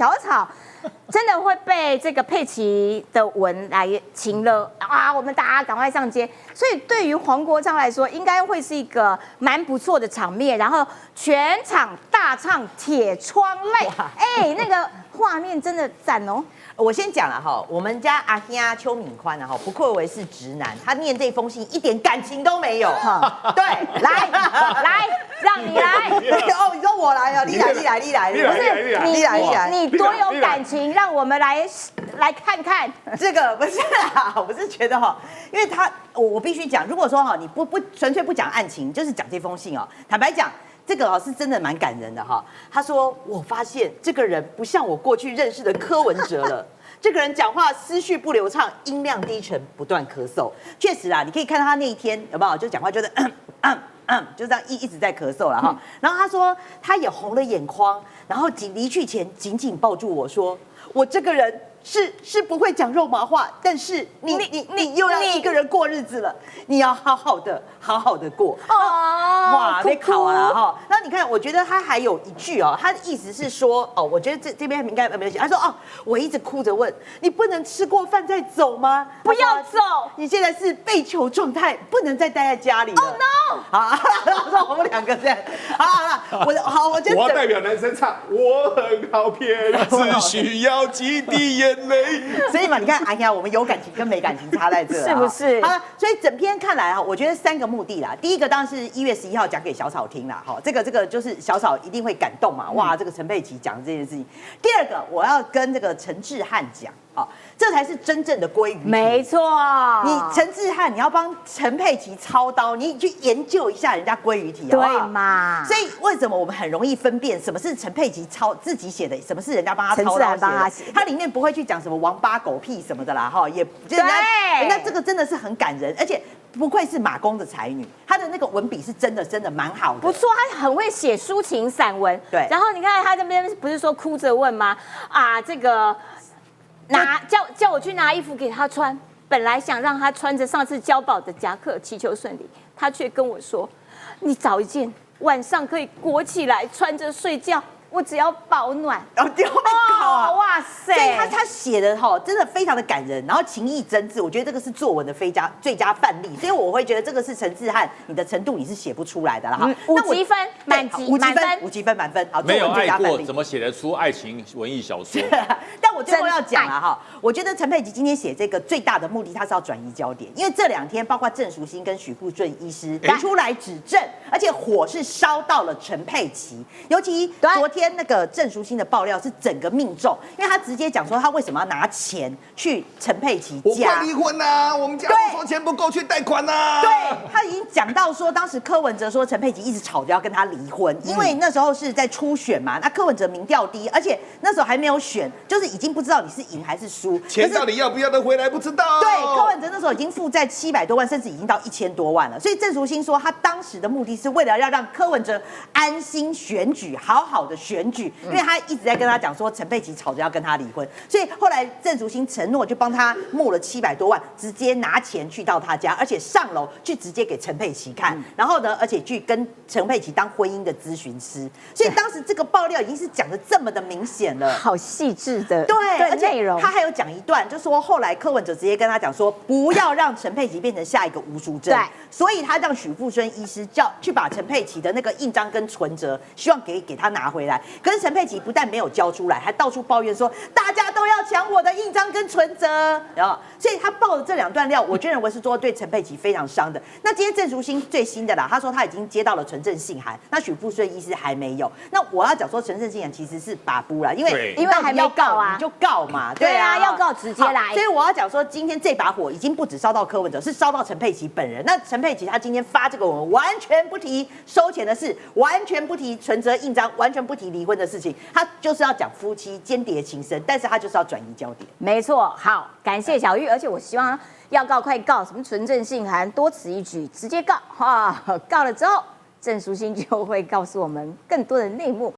小草真的会被这个佩奇的文来擒了啊！我们大家赶快上街。所以对于黄国昌来说，应该会是一个蛮不错的场面。然后全场大唱《铁窗泪》，哎，那个画面真的赞哦。我先讲了哈，我们家阿兄邱敏宽啊哈，不愧为是直男，他念这封信一点感情都没有。对，来，让你来。哦，你说我来啊，你来，不是你多有感情，让我们来看看。这个不是啦，我是觉得哈，因为我必须讲，如果说哈你不纯粹不讲案情，就是讲这封信哦，坦白讲。这个是真的蛮感人的哈。他说：“我发现这个人不像我过去认识的柯文哲了。这个人讲话思绪不流畅，音量低沉，不断咳嗽。确实啊，你可以看到他那一天有没有，就讲话就是就这样一直在咳嗽了哈。然后他说他也红了眼眶，然后离去前紧紧抱住我说：我这个人。”是不会讲肉麻话，但是你又要一个人过日子了，你要好好的过。哇，被考了哈。那你看，我觉得他还有一句哦，他的意思是说哦，我觉得这边应该没有写。他说哦，我一直哭着问你，不能吃过饭再走吗？不要走，你现在是被囚状态，不能再待在家里了。Oh no！ 好，让我们两个这样。好，我要代表男生唱，我很好骗，只需要几滴眼。所以嘛，你看，哎呀，我们有感情跟没感情差在这，是不是？好，所以整篇看来哈，我觉得3个目的啦。第一个当然是1月11号讲给小草听啦，哈，这个就是小草一定会感动嘛，哇，这个陈佩琪讲这件事情。第二个，我要跟这个陈志汉讲。这才是真正的鲑鱼。没错，你陈志汉，你要帮陈佩琪操刀，你去研究一下人家鲑鱼体，好不好？对嘛？所以为什么我们很容易分辨什么是陈佩琪自己写的，什么是人家帮他操刀写的？他里面不会去讲什么王八狗屁什么的啦，哈，也人家这个真的是很感人，而且不愧是马公的才女，她的那个文笔是真的蛮好的，不错，她很会写抒情散文。对，然后你看她这边不是说哭着问吗？啊，这个。叫我去拿衣服给他穿，本来想让他穿着上次交保的夹克，祈求顺利，他却跟我说：“你找一件晚上可以裹起来穿着睡觉，我只要保暖。”然后丢啊！哇塞！所以他写的真的非常的感人，然后情意真挚，我觉得这个是作文的最佳范例，所以我会觉得这个是陈志汉你的程度你是写不出来的了哈。5级分，满分，5级分满分。好，没有爱过怎么写得出爱情文艺小说？但我最后要讲了哈，我觉得陈佩琪今天写这个最大的目的，他是要转移焦点，因为这2天包括郑淑馨跟许富顺医师出来指证，而且火是烧到了陈佩琪，尤其昨天那个郑淑馨的爆料是整个命中，因为他直接讲说他为什么要拿钱去陈佩琪家，我快离婚呐，我们家说钱不够去贷款呐。对，他已经讲到说，当时柯文哲说陈佩琪一直吵着要跟他离婚，因为那时候是在初选嘛，那柯文哲民调低，而且那时候还没有选，就是已经不知道你是赢还是输，钱到底要不要得回来不知道。对，柯文哲那时候已经负债700多万，甚至已经到1000多万了。所以郑淑馨说，他当时的目的是为了要让柯文哲安心选举，好好的选举，因为他一直在跟他讲说陈佩琪吵着要跟他离婚，所以后来郑淑馨承诺就帮他募了700多万，直接拿钱去到他家，而且上楼去直接给陈佩琪看，然后呢，而且去跟陈佩琪当婚姻的咨询师。所以当时这个爆料已经是讲的这么的明显了，好细致的对，而且内容。他还有讲一段，就说后来柯文哲直接跟他讲说，不要让陈佩琪变成下一个吴淑珍，对，所以他让许富顺医师去把陈佩琪的那个印章跟存折，希望给他拿回来。可是陈佩琪不但没有交出来，还到处抱怨说大家都要抢我的印章跟存折，然后所以他爆的这2段料，我就认为是说对陈佩琪非常伤的。那今天郑淑馨最新的啦，他说他已经接到了纯正信函，那许富顺医师还没有。那我要讲说纯正信函其实是把布啦，因为还没告啊，你就告嘛，对啊，要告直接来。所以我要讲说，今天这把火已经不止烧到柯文哲，是烧到陈佩琪本人。那陈佩琪他今天发这个文，完全不提收钱的事，完全不提存折印章，完全不提离婚的事情，他就是要讲夫妻间谍情深，但是他就是要转移焦点。没错，好，感谢小玉，而且我希望要告快告，什么纯正信函，多此一举，直接告哈，告了之后，郑淑馨就会告诉我们更多的内幕。